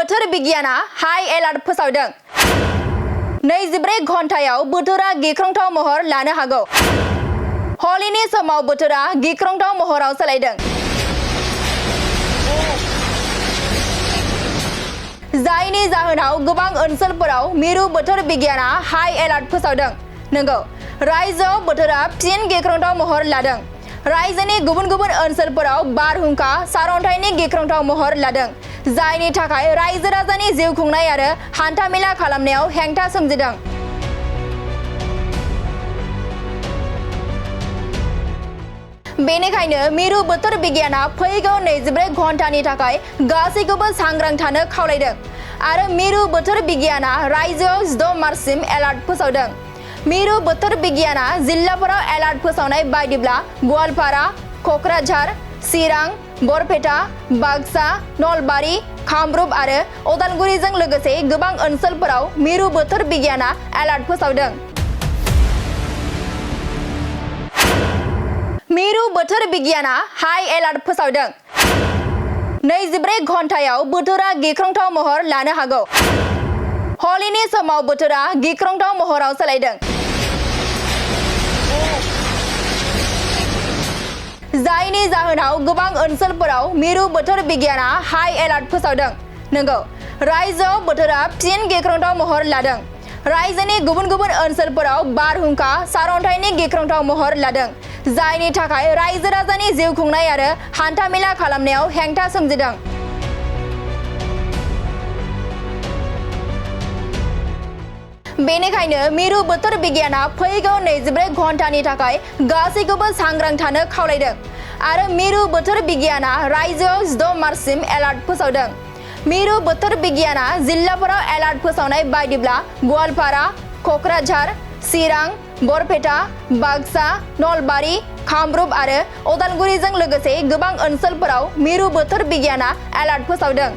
बोथोर बिगियाना high alert फोसावदों। 24 घन्टायाव बोथोरा गिख्रंथाव महर लानो हागौ। हलिनि समाव बोथोरा गिख्रंथाव महराव सोलायदों। जायनि जाहोनाव गोबां ओनसोलफोराव मिरु बोथोर बिगियाना हाई एलार्ट फोसावदों। नंगौ, रायजोआव बोथोरा फिन गिख्रंथाव महर लादों। रायजोनि गुबुन गुबुन ओनसोलफोराव बारहुंखा सारअन्थाइनि गिख्रंथाव महर लादों, जायनि थाखाय रायजो राजानि जिउ खुंनाय आरो हान्थामेला खालामनायाव हेंथा सोमजिदों। बेनिखायनो मिरु बोथोर बिगियाना फैगौ 24 घन्टानि थाखाय गासैखौबो सांग्रां थानो खावलायदों आरो मिरु बोथोर बिगियाना रायजोआव 6 मार्चसिम एलार्ट फोसावदों। मिरु बोथोर बिगियाना जिल्लाफोराव एलार्ट फोसावनाय बायदिब्ला गवालपारा, कक्राझार, चिरां, बरपेटा, बाक्सा, नलबारि, कामरुप आरो उदालगुरिजों लोगोसे गोबां ओनसोलफोराव मिरु बोथोर बिगियाना एलार्ट फोसावदों। मिरु बोथोर बिगियाना हाई एलार्ट फोसावदों। 24 घन्टायाव बोथोरा गिख्रंथाव महर लानो हागौ। हलिनि समाव बोथोरा गिख्रंथाव महराव सोलायदों। जायनि जाहोनाव गोबां ओनसोलफोराव मिरु बोथोर बिगियाना हाई एलार्ट फोसावदों। नंगौ, रायजोआव बोथोरा फिन गिख्रंथाव महर लादों। रायजोनि गुबुन गुबुन ओनसोलफोराव बारहुंखा सारअन्थाइनि गिख्रंथाव महर लादों, जायनि थाखाय रायजो राजानि जिउ खुंनाय आरो हान्थामेला खालामनायाव हेंथा सोमजिदों। बेनिखायनो मिरु बोथोर बिगियाना फैगौ 24 घन्टानि थाखाय गासैखौबो सांग्रां थानो खावलायदों आरो मिरु बोथोर बिगियाना रायजोआव 6 मार्चसिम एलार्ट फोसावदों। मिरु बोथोर बिगियाना जिल्लाफोराव एलार्ट फोसावनाय बायदिब्ला गवालपारा, कक्राझार, चिरां, बरपेटा, बाक्सा, नलबारि, कामरुप आरो उदालगुरिजों लोगोसे गोबां ओनसोलफोराव मिरु बोथोर बिगियाना एलार्ट फोसावदों।